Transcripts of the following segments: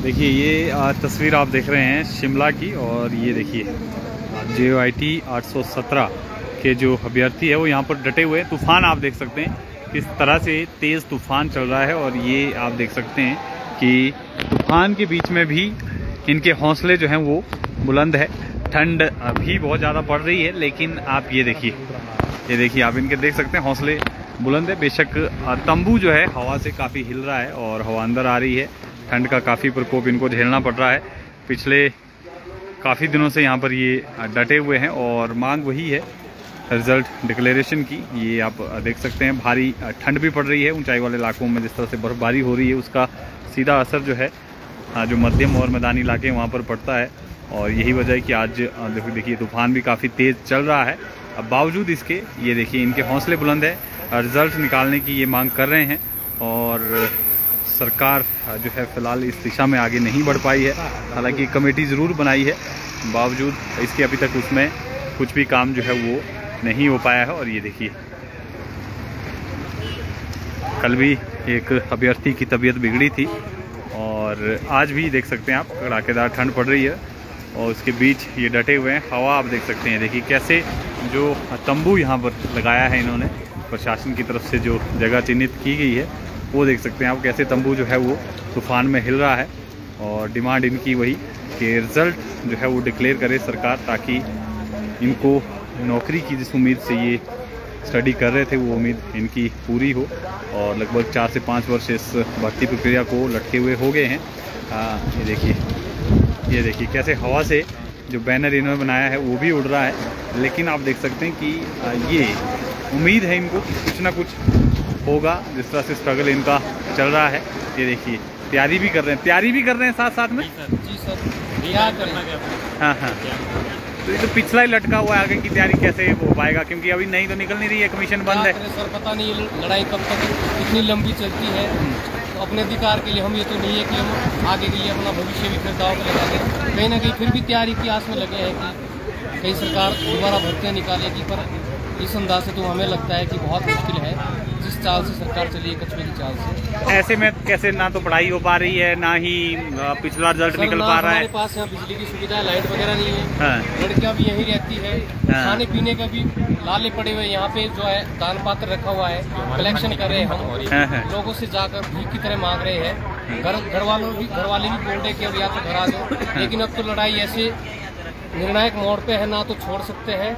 देखिए ये तस्वीर आप देख रहे हैं शिमला की, और ये देखिए JOIT 817 के जो अभ्यर्थी है वो यहाँ पर डटे हुए हैं। तूफान आप देख सकते हैं किस तरह से तेज़ तूफान चल रहा है, और ये आप देख सकते हैं कि तूफान के बीच में भी इनके हौसले जो हैं वो बुलंद है। ठंड अभी बहुत ज़्यादा पड़ रही है, लेकिन आप ये देखिए आप इनके देख सकते हैं हौसले बुलंद है। बेशक तंबू जो है हवा से काफ़ी हिल रहा है और हवा अंदर आ रही है। ठंड का काफ़ी प्रकोप इनको झेलना पड़ रहा है। पिछले काफ़ी दिनों से यहाँ पर ये डटे हुए हैं और मांग वही है रिजल्ट डिक्लेरेशन की। ये आप देख सकते हैं भारी ठंड भी पड़ रही है। ऊंचाई वाले इलाकों में जिस तरह से बर्फबारी हो रही है उसका सीधा असर जो है जो मध्यम और मैदानी इलाके वहाँ पर पड़ता है, और यही वजह है कि आज देखिए तूफान भी काफ़ी तेज़ चल रहा है। अब बावजूद इसके ये देखिए इनके हौसले बुलंद है, रिजल्ट निकालने की ये मांग कर रहे हैं। और सरकार जो है फ़िलहाल इस दिशा में आगे नहीं बढ़ पाई है। हालांकि कमेटी ज़रूर बनाई है, बावजूद इसके अभी तक उसमें कुछ भी काम जो है वो नहीं हो पाया है। और ये देखिए कल भी एक अभ्यर्थी की तबीयत बिगड़ी थी, और आज भी देख सकते हैं आप कड़ाकेदार ठंड पड़ रही है और उसके बीच ये डटे हुए हैं। हवा आप देख सकते हैं, देखिए कैसे जो तंबू यहाँ पर लगाया है इन्होंने प्रशासन की तरफ से, जो जगह चिन्हित की गई है वो देख सकते हैं आप कैसे तंबू जो है वो तूफान में हिल रहा है। और डिमांड इनकी वही कि रिज़ल्ट जो है वो डिक्लेयर करे सरकार, ताकि इनको नौकरी की जिस उम्मीद से ये स्टडी कर रहे थे वो उम्मीद इनकी पूरी हो। और लगभग 4 से 5 वर्ष इस भर्ती प्रक्रिया को लटके हुए हो गए हैं। ये देखिए कैसे हवा से जो बैनर इन्होंने बनाया है वो भी उड़ रहा है। लेकिन आप देख सकते हैं कि ये उम्मीद है इनको कि कुछ ना कुछ होगा। जिस तरह से स्ट्रगल इनका चल रहा है, ये देखिए तैयारी भी कर रहे हैं साथ साथ में। जी सर, हाँ। तो ये तो पिछला ही लटका हुआ है, आगे की तैयारी कैसे हो पाएगा, क्योंकि अभी नहीं तो निकल नहीं रही है, कमीशन बंद है। सर पता नहीं लड़ाई कब तक इतनी लंबी चलती है। तो अपने अधिकार के लिए हम ये तो नहीं है कि हम आगे के लिए अपना भविष्य भी फिर दांव पे लगा दें। कहीं ना कहीं फिर भी तैयारी की आस में लगे हैं कि कहीं सरकार दोबारा भर्तियाँ निकालेगी, पर इस अंदाज से तो हमें लगता है कि बहुत मुश्किल है जिस चाल से सरकार चली है, कछुए की चाल से। ऐसे में कैसे ना तो पढ़ाई हो पा रही है, ना ही पिछला रिजल्ट निकल पा रहा है। हमारे पास यहाँ बिजली की सुविधा है, लाइट वगैरह नहीं है। हाँ। लड़कियाँ भी यही रहती है। खाने पीने का भी लाले पड़े हुए यहाँ पे जो है दान पात्र रखा हुआ है, कलेक्शन कर रहे हैं हम लोगों से जाकर भीख की तरह मांग रहे हैं। घर वाले भी बोल रहे कि अब या तो घर आ जाओ, लेकिन अब तो लड़ाई ऐसे निर्णायक मोड़ पे है, ना तो छोड़ सकते हैं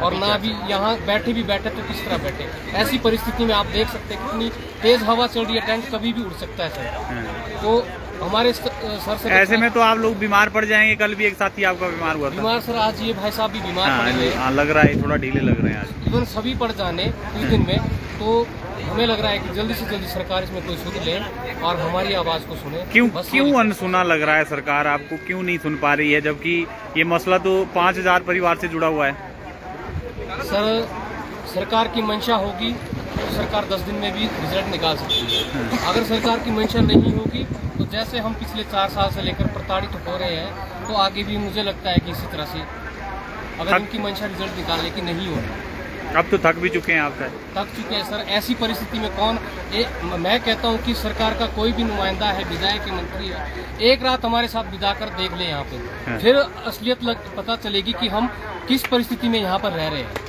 और ना भी यहाँ बैठे तो किस तरह बैठे। ऐसी परिस्थिति में आप देख सकते हैं कितनी तेज हवा चल रही है, टैंक कभी भी उड़ सकता है सर। तो हमारे सर से ऐसे में तो आप लोग बीमार पड़ जाएंगे। कल भी एक साथी आपका बीमार हुआ था। बीमार सर, आज ये भाई साहब भी बीमार पड़े हुए। लग रहा है थोड़ा ढीले लग रहे हैं आज। इवन सभी पड़ जाने कुछ दिन में, तो हमें लग रहा है कि जल्दी से जल्दी सरकार इसमें कोई सुन ले और हमारी आवाज को सुने। क्यों अनसुना लग रहा है सरकार आपको, क्यों नहीं सुन पा रही है, जबकि ये मसला तो 5000 परिवार से जुड़ा हुआ है। सर सरकार की मंशा होगी तो सरकार 10 दिन में भी रिजल्ट निकाल सकती है। अगर सरकार की मंशा नहीं होगी तो जैसे हम पिछले 4 साल से लेकर प्रताड़ित हो रहे हैं, तो आगे भी मुझे लगता है कि इसी तरह से अगर इनकी मंशा रिजल्ट निकालने की नहीं होगी। अब तो थक भी चुके हैं आप, थक चुके हैं सर। ऐसी परिस्थिति में मैं कहता हूं कि सरकार का कोई भी नुमाइंदा है, विधायक या मंत्री है, एक रात हमारे साथ बिता कर देख ले यहाँ पे, फिर असलियत पता चलेगी कि हम किस परिस्थिति में यहाँ पर रह रहे हैं।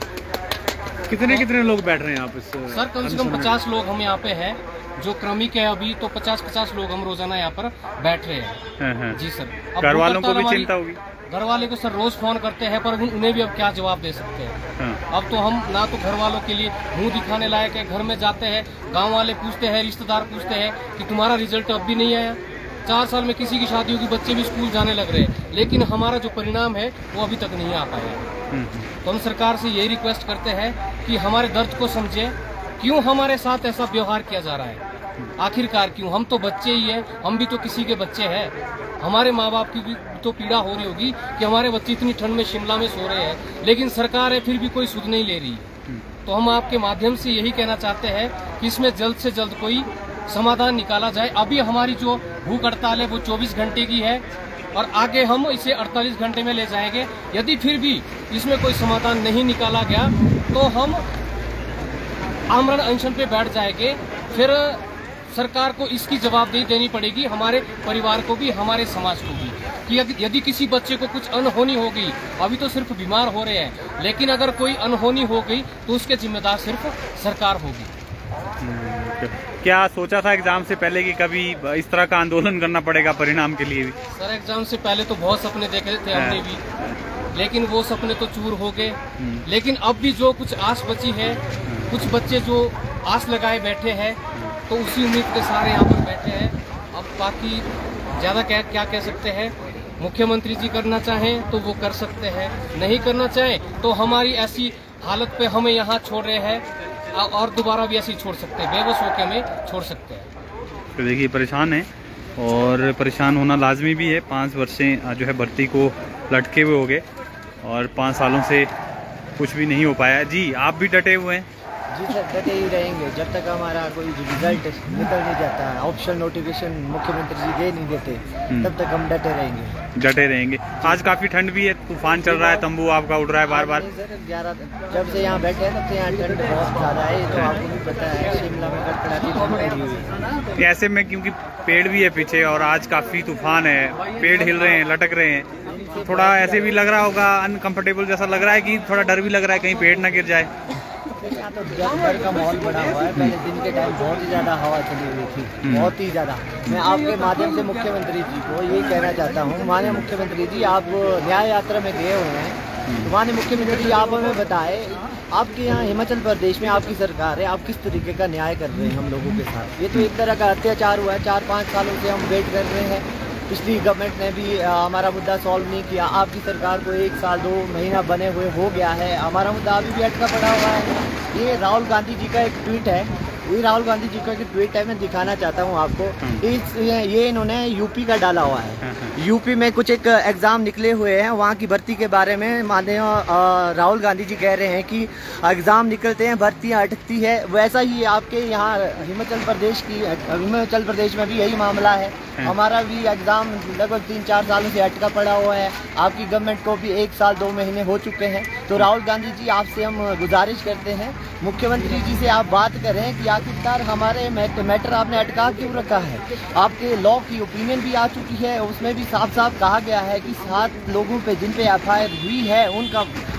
कितने लोग बैठ रहे हैं यहाँ पे सर? कम से कम 50 लोग हम यहाँ पे हैं, जो क्रमिक है अभी, तो 50 लोग हम रोजाना यहाँ पर बैठ रहे हैं। जी सर। घर वालों को भी चिंता होगी। घर वाले को सर रोज फोन करते हैं, पर उन्हें भी अब क्या जवाब दे सकते हैं। अब तो हम ना तो घर वालों के लिए मुंह दिखाने लायक है। घर में जाते हैं, गांव वाले पूछते हैं, रिश्तेदार पूछते हैं कि तुम्हारा रिजल्ट अब भी नहीं आया। 4 साल में किसी की शादी होगी, बच्चे भी स्कूल जाने लग रहे हैं, लेकिन हमारा जो परिणाम है वो अभी तक नहीं आ पाया। तो हम सरकार से यही रिक्वेस्ट करते हैं कि हमारे दर्द को समझे, क्यों हमारे साथ ऐसा व्यवहार किया जा रहा है, आखिरकार क्यों? हम तो बच्चे ही हैं, हम भी तो किसी के बच्चे हैं। हमारे माँ बाप की भी तो पीड़ा हो रही होगी कि हमारे बच्चे इतनी ठंड में शिमला में सो रहे हैं, लेकिन सरकार है फिर भी कोई सुध नहीं ले रही। तो हम आपके माध्यम से यही कहना चाहते हैं कि इसमें जल्द से जल्द कोई समाधान निकाला जाए। अभी हमारी जो भूख हड़ताल है वो 24 घंटे की है और आगे हम इसे 48 घंटे में ले जाएंगे। यदि फिर भी इसमें कोई समाधान नहीं निकाला गया तो हम आमरण अनशन पे बैठ जाएंगे। फिर सरकार को इसकी जवाबदेही देनी पड़ेगी, हमारे परिवार को भी, हमारे समाज को भी, कि यदि किसी बच्चे को कुछ अनहोनी हो गई, अभी तो सिर्फ बीमार हो रहे हैं, लेकिन अगर कोई अनहोनी हो गई तो उसके जिम्मेदार सिर्फ सरकार होगी। क्या सोचा था एग्जाम से पहले कि कभी इस तरह का आंदोलन करना पड़ेगा परिणाम के लिए भी? सर एग्जाम से पहले तो बहुत सपने देखे थे हमने भी, लेकिन वो सपने तो चूर हो गए। लेकिन अब भी जो कुछ आस बची है, कुछ बच्चे जो आस लगाए बैठे हैं, तो उसी उम्मीद के सारे यहाँ पर बैठे हैं। अब बाकी ज़्यादा क्या कह सकते हैं। मुख्यमंत्री जी करना चाहें तो वो कर सकते हैं, नहीं करना चाहें तो हमारी ऐसी हालत पे हमें यहाँ छोड़ रहे हैं और दोबारा भी ऐसे ही छोड़ सकते हैं, बेबस होकर हमें छोड़ सकते हैं। तो देखिए परेशान है और परेशान होना लाजमी भी है। 5 वर्षें जो है भर्ती को लटके हुए हो गए और 5 सालों से कुछ भी नहीं हो पाया। जी आप भी डटे हुए हैं? जी सर, डटे ही रहेंगे जब तक हमारा कोई रिजल्ट निकल नहीं जाता, ऑप्शन नोटिफिकेशन मुख्यमंत्री जी दे नहीं देते, तब तक हम डटे रहेंगे। आज काफी ठंड भी है, तूफान चल रहा है, तंबू आपका उड़ रहा है बार बार। सर 11 जब से यहाँ बैठे हैं तब से यहाँ ठंड बहुत ज़्यादा है, तो आपको भी पता है शिमला में कड़कड़ाती ठंड पड़ी हुई है। ऐसे में क्योंकि पेड़ भी है पीछे और आज काफी तूफान है, पेड़ हिल रहे हैं, लटक रहे हैं, थोड़ा ऐसे भी लग रहा होगा, अनकंफर्टेबल जैसा लग रहा है कि थोड़ा डर भी लग रहा है कहीं पेड़ ना गिर जाए। यहाँ तो डर का माहौल बना हुआ है। पहले दिन के टाइम बहुत ही ज़्यादा हवा चली हुई थी, बहुत ही ज़्यादा। मैं आपके माध्यम से मुख्यमंत्री जी को ये कहना चाहता हूँ, माननीय मुख्यमंत्री जी आप न्याय यात्रा में गए हुए हैं, तो माननीय मुख्यमंत्री जी आप हमें बताएं, आपके यहाँ हिमाचल प्रदेश में आपकी सरकार है, आप किस तरीके का न्याय कर रहे हैं हम लोगों के साथ? ये तो एक तरह का अत्याचार हुआ है। 4-5 सालों से हम वेट कर रहे हैं, पिछली गवर्नमेंट ने भी हमारा मुद्दा सॉल्व नहीं किया। आपकी सरकार को 1 साल 2 महीना बने हुए हो गया है, हमारा मुद्दा अभी भी अटका पड़ा हुआ है। ये राहुल गांधी जी का एक ट्वीट है, ये राहुल गांधी जी का एक ट्वीट है, मैं दिखाना चाहता हूँ आपको। ये इन्होंने यूपी का डाला हुआ है। यूपी में कुछ एक एग्ज़ाम निकले हुए हैं, वहाँ की भर्ती के बारे में माननीय राहुल गांधी जी कह रहे हैं कि एग्ज़ाम निकलते हैं, भर्तियाँ अटकती है। वैसा ही आपके यहाँ हिमाचल प्रदेश में भी यही मामला है। हमारा भी एग्ज़ाम लगभग 3-4 सालों से अटका पड़ा हुआ है। आपकी गवर्नमेंट को भी 1 साल 2 महीने हो चुके हैं। तो राहुल गांधी जी आपसे हम गुजारिश करते हैं, मुख्यमंत्री जी से आप बात करें कि आखिरकार हमारे मैटर आपने अटका क्यों रखा है। आपके लॉ की ओपिनियन भी आ चुकी है, उसमें भी साफ साफ कहा गया है कि 7 लोगों पे जिन पे एफआईआर हुई है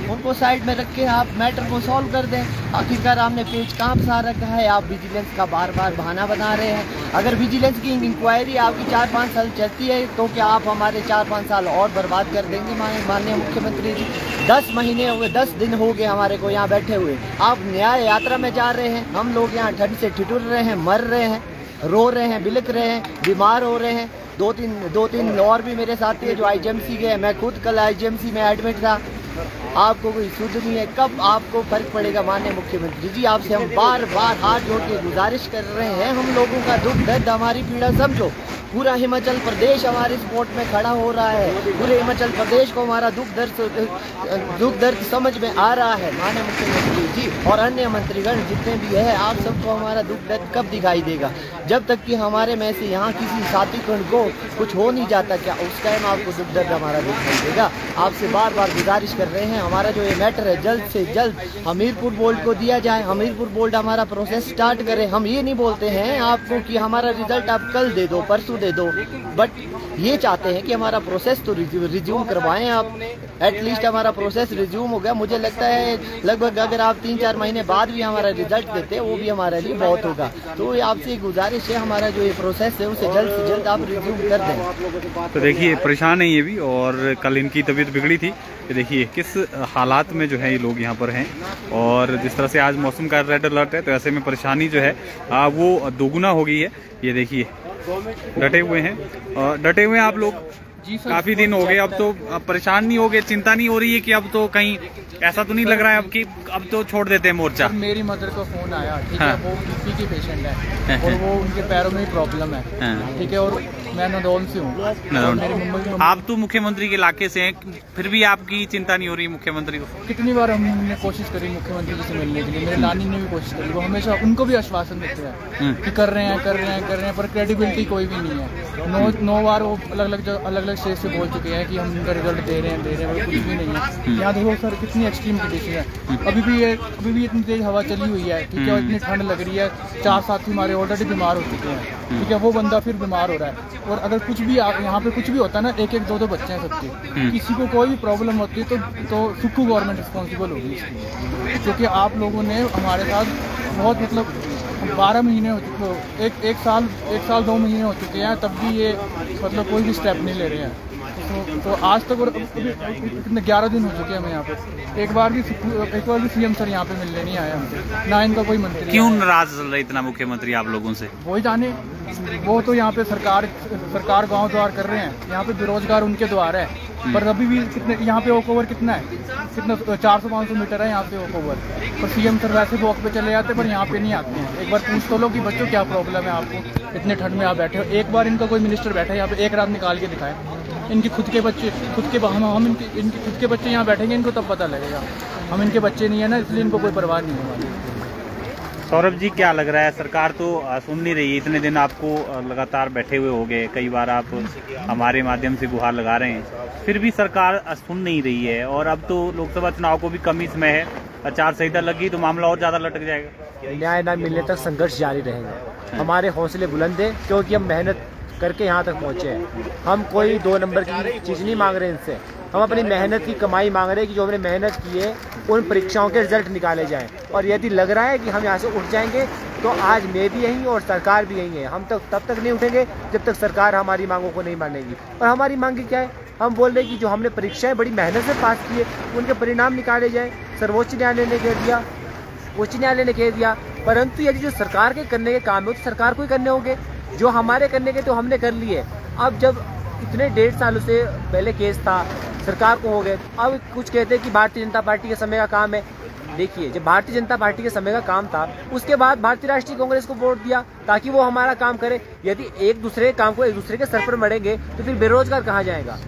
उनको साइड में रख के आप मैटर को सॉल्व कर दें। आखिरकार आपने पेज कहाँ फंसा रखा है? आप विजिलेंस का बार बार बहाना बना रहे हैं। अगर विजिलेंस की इंक्वायरी आपकी 4-5 साल चलती है तो क्या आप हमारे 4-5 साल और बर्बाद कर देंगे? माननीय मुख्यमंत्री जी, 10 महीने हुए, 10 दिन हो गए हमारे को यहाँ बैठे हुए। आप न्याय यात्रा में जा रहे हैं, हम लोग यहाँ ठंड से ठिठुर रहे हैं, मर रहे हैं, रो रहे हैं, बिलख रहे हैं, बीमार हो रहे हैं। 2-3 और भी मेरे साथी है जो आईजीएमसी गए, मैं खुद कल आईजीएमसी में एडमिट था। आपको कोई सुध नहीं है, कब आपको फर्क पड़ेगा? माननीय मुख्यमंत्री जी आपसे हम बार बार हाथ जोड़ के गुजारिश कर रहे हैं, हम लोगों का दुख दर्द, हमारी पीड़ा समझो। पूरा हिमाचल प्रदेश हमारे सपोर्ट में खड़ा हो रहा है, पूरे हिमाचल प्रदेश को हमारा दुख दर्द समझ में आ रहा है। माननीय मुख्यमंत्री जी और अन्य मंत्रीगण जितने भी है, आप सबको हमारा दुख दर्द कब दिखाई देगा? जब तक कि हमारे में से यहाँ किसी साथीगण को कुछ हो नहीं जाता, क्या उस टाइम आपको दुख दर्द हमारा दिखाई देगा? आपसे बार बार गुजारिश कर रहे हैं, हमारा जो ये मैटर है जल्द से जल्द हमीरपुर बोर्ड को दिया जाए। हमीरपुर बोर्ड हमारा प्रोसेस स्टार्ट करे। हम ये नहीं बोलते हैं आपको कि हमारा रिजल्ट आप कल दे दो, परसों दे दो, बट ये चाहते हैं कि हमारा प्रोसेस तो रिज्यूम करवाएं आप। एटलीस्ट हमारा प्रोसेस रिज्यूम हो गया, मुझे लगता है लगभग अगर आप 3-4 महीने बाद भी हमारा रिजल्ट देते वो भी हमारे लिए बहुत होगा। तो आपसे गुजारिश है, हमारा जो ये प्रोसेस है उसे जल्द से जल्द आप रिज्यूम कर दें। तो देखिए परेशान है ये भी, और कल इनकी तबीयत बिगड़ी थी। देखिए किस हालात में जो है ये लोग यहाँ पर हैं, और जिस तरह से आज मौसम का रेड अलर्ट है तो ऐसे में परेशानी जो है वो दोगुना हो गई है। ये देखिए डटे हुए हैं आप लोग। काफी दिन हो गए, अब तो अब परेशान नहीं हो गए, चिंता नहीं हो रही है कि अब तो कहीं ऐसा तो नहीं लग रहा है अब कि अब तो छोड़ देते हैं मोर्चा? मेरी मदर को फोन आया, ठीक है, वो बीपी की पेशेंट है और वो उनके पैरों में प्रॉब्लम है, ठीक है, और मैं नदौन से हूँ। आप तो मुख्यमंत्री के इलाके से हैं, फिर भी आपकी चिंता नहीं हो रही मुख्यमंत्री को? कितनी बार हमने कोशिश करी मुख्यमंत्री जी से मिलने के लिए, मेरे नानी ने भी कोशिश करी, वो हमेशा उनको भी आश्वासन देते हैं कि कर रहे हैं, पर क्रेडिबिलिटी कोई भी नहीं है। 9 बार वो अलग अलग स्टेज से बोल चुके हैं कि हम इनका रिजल्ट दे रहे हैं कुछ भी नहीं है। यहाँ देखो सर कितनी एक्सट्रीम कंडीशन है। अभी भी इतनी तेज हवा चली हुई है, ठीक है, और इतनी ठंड लग रही है। 4 साथी हमारे ऑलरेडी बीमार हो चुके हैं, ठीक है, वो बंदा फिर बीमार हो रहा है। और अगर कुछ भी यहाँ पे कुछ भी होता है ना, 1-1, 2-2 बच्चे हैं सबके, किसी को कोई भी प्रॉब्लम होती है तो सुक्खू गवर्नमेंट रिस्पॉन्सिबल होगी इसकी, क्योंकि आप लोगों ने हमारे साथ बहुत मतलब 12 महीने हो चुके, एक साल 2 महीने हो चुके हैं, तब भी ये मतलब कोई भी स्टेप नहीं ले रहे हैं। तो आज तक और कितने 11 दिन हो चुके हैं हमें यहाँ पे। एक बार भी सीएम सर यहाँ पे मिलने नहीं आया हमसे, ना इनका कोई मंत्री। क्यों नाराज चल रहा इतना मुख्यमंत्री आप लोगों से? वही जाने, वो तो यहाँ पे सरकार गांव द्वार कर रहे हैं, यहाँ पे बेरोजगार उनके द्वार है। पर अभी भी कितने यहाँ पे वॉक ओवर कितना है, 400-500 मीटर है यहाँ पे वॉक ओवर। पर सीएम सर वैसे वॉक पे चले जाते, पर यहाँ पे नहीं आते हैं। एक बार पूछ तो लो कि बच्चों क्या प्रॉब्लम है आपको, इतने ठंड में आप बैठे हो। एक बार इनका कोई मिनिस्टर बैठा है यहाँ पे, एक रात निकाल के दिखाए। इनके खुद के बच्चे इनके खुद के बच्चे यहाँ बैठेंगे, इनको तब पता लगेगा। हम इनके बच्चे नहीं है ना, इसलिए इनको कोई परवाह नहीं है। सौरभ जी, क्या लग रहा है? सरकार तो सुन नहीं रही है। इतने दिन आपको लगातार बैठे हुए हो गए, कई बार आप हमारे माध्यम से गुहार लगा रहे हैं, फिर भी सरकार सुन नहीं रही है। और अब तो लोकसभा चुनाव को भी कम ही समय है, आचार संहिता लगी तो मामला और ज्यादा लटक जाएगा। न्याय न मिलने तक संघर्ष जारी रहेगा। हमारे हौसले बुलंद है, क्योंकि हम मेहनत करके यहाँ तक पहुँचे हैं। हम कोई 2 नंबर की चीज़ नहीं मांग रहे इनसे, हम अपनी मेहनत की कमाई मांग रहे हैं कि जो हमने मेहनत की है उन परीक्षाओं के रिजल्ट निकाले जाएं। और यदि लग रहा है कि हम यहाँ से उठ जाएंगे तो आज मैं भी यहीं और सरकार भी यहीं है। हम तब तक नहीं उठेंगे जब तक सरकार हमारी मांगों को नहीं मानेगी। और हमारी मांग क्या है? हम बोल रहे हैं कि जो हमने परीक्षाएं बड़ी मेहनत से पास की है उनके परिणाम निकाले जाएँ। सर्वोच्च न्यायालय ने कह दिया, उच्च न्यायालय ने कह दिया, परंतु यदि जो सरकार के करने के काम है तो सरकार को ही करने होंगे। जो हमारे करने के तो हमने कर लिए। अब जब इतने 1.5 सालों से पहले केस था, सरकार को हो गए, अब कुछ कहते हैं कि भारतीय जनता पार्टी के समय का काम है। देखिए, जब भारतीय जनता पार्टी के समय का काम था, उसके बाद भारतीय राष्ट्रीय कांग्रेस को वोट दिया ताकि वो हमारा काम करे। यदि एक दूसरे के काम को एक दूसरे के सर पर मढ़ेंगे तो फिर बेरोजगार कहाँ जाएगा?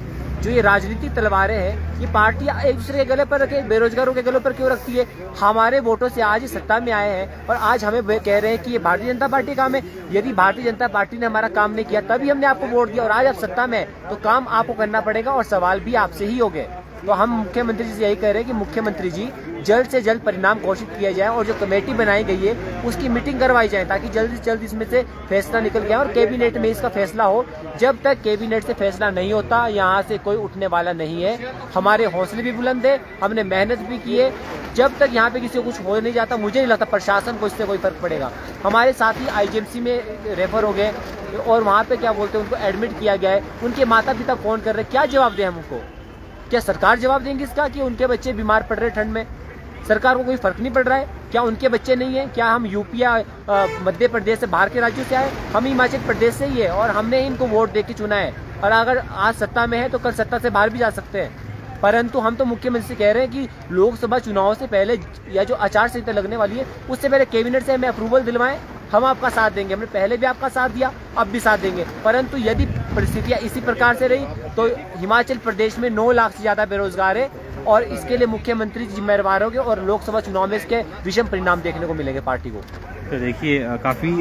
जो ये राजनीतिक तलवारें हैं, ये पार्टियां एक दूसरे के गले पर रखे, बेरोजगारों के गले पर क्यों रखती है? हमारे वोटों से आज सत्ता में आए हैं और आज हमें कह रहे हैं कि ये भारतीय जनता पार्टी काम है। यदि भारतीय जनता पार्टी ने हमारा काम नहीं किया तभी हमने आपको वोट दिया, और आज आप सत्ता में है तो काम आपको करना पड़ेगा और सवाल भी आपसे ही होंगे। तो हम मुख्यमंत्री जी से यही कह रहे हैं कि मुख्यमंत्री जी जल्द से जल्द परिणाम घोषित किया जाए और जो कमेटी बनाई गई है उसकी मीटिंग करवाई जाए ताकि जल्द से जल्द इसमें से फैसला निकल गया और कैबिनेट में इसका फैसला हो। जब तक कैबिनेट से फैसला नहीं होता यहाँ से कोई उठने वाला नहीं है। हमारे हौसले भी बुलंद है, हमने मेहनत भी की है। जब तक यहाँ पे किसी को कुछ हो नहीं जाता, मुझे नहीं लगता प्रशासन को इससे कोई फर्क पड़ेगा। हमारे साथी आईजीएमसी में रेफर हो गए और वहाँ पे क्या बोलते हैं, उनको एडमिट किया गया है। उनके माता पिता फोन कर रहे हैं, क्या जवाब दें हम उनको? क्या सरकार जवाब देंगी इसका कि उनके बच्चे बीमार पड़ रहे हैं ठंड में? सरकार को कोई फर्क नहीं पड़ रहा है? क्या उनके बच्चे नहीं है? क्या हम यूपी या मध्य प्रदेश से, बाहर के राज्यों से आए? हम हिमाचल प्रदेश से ही है और हमने ही इनको वोट दे के चुना है। और अगर आज सत्ता में है तो कल सत्ता से बाहर भी जा सकते हैं। परंतु हम तो मुख्यमंत्री से कह रहे हैं कि लोकसभा चुनाव से पहले या जो आचार संहिता लगने वाली है उससे पहले कैबिनेट से हमें अप्रूवल दिलवाएं। हम आपका साथ देंगे, हमने पहले भी आपका साथ दिया, अब भी साथ देंगे। परंतु यदि परिस्थितियां इसी प्रकार से रही तो हिमाचल प्रदेश में 9 लाख से ज्यादा बेरोजगार है और इसके लिए मुख्यमंत्री जिम्मेदार होंगे और लोकसभा चुनाव में इसके विषम परिणाम देखने को मिलेंगे पार्टी को। तो देखिए, काफ़ी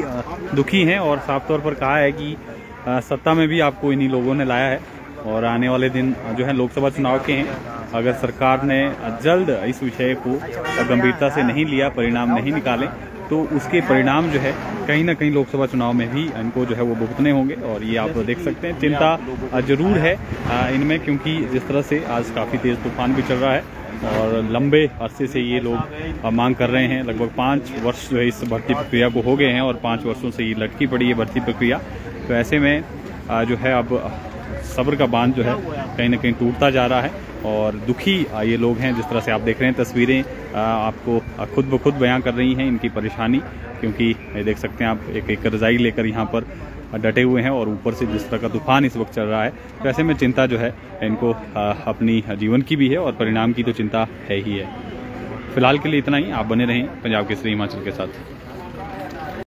दुखी हैं और साफ तौर पर कहा है कि सत्ता में भी आपको इन्हीं लोगों ने लाया है और आने वाले दिन जो है लोकसभा चुनाव के हैं। अगर सरकार ने जल्द इस विषय को गंभीरता से नहीं लिया, परिणाम नहीं निकाले, तो उसके परिणाम जो है कहीं ना कहीं लोकसभा चुनाव में भी इनको जो है वो भुगतने होंगे। और ये आप देख सकते हैं, चिंता जरूर है इनमें, क्योंकि जिस तरह से आज काफ़ी तेज़ तूफान भी चल रहा है और लंबे अरसे से ये लोग मांग कर रहे हैं। लगभग 5 वर्ष जो है इस भर्ती प्रक्रिया को हो गए हैं और 5 वर्षों से ये लटकी पड़ी है भर्ती प्रक्रिया। तो ऐसे में जो है अब सब्र का बांध जो है कहीं ना कहीं टूटता जा रहा है और दुखी ये लोग हैं। जिस तरह से आप देख रहे हैं तस्वीरें आपको खुद ब खुद बयां कर रही हैं इनकी परेशानी, क्योंकि ये देख सकते हैं आप एक रजाई लेकर यहाँ पर डटे हुए हैं और ऊपर से जिस तरह का तूफान इस वक्त चल रहा है, तो ऐसे में चिंता जो है इनको अपनी जीवन की भी है और परिणाम की तो चिंता है ही है। फिलहाल के लिए इतना ही। आप बने रहें पंजाब केसरी हिमाचल के साथ।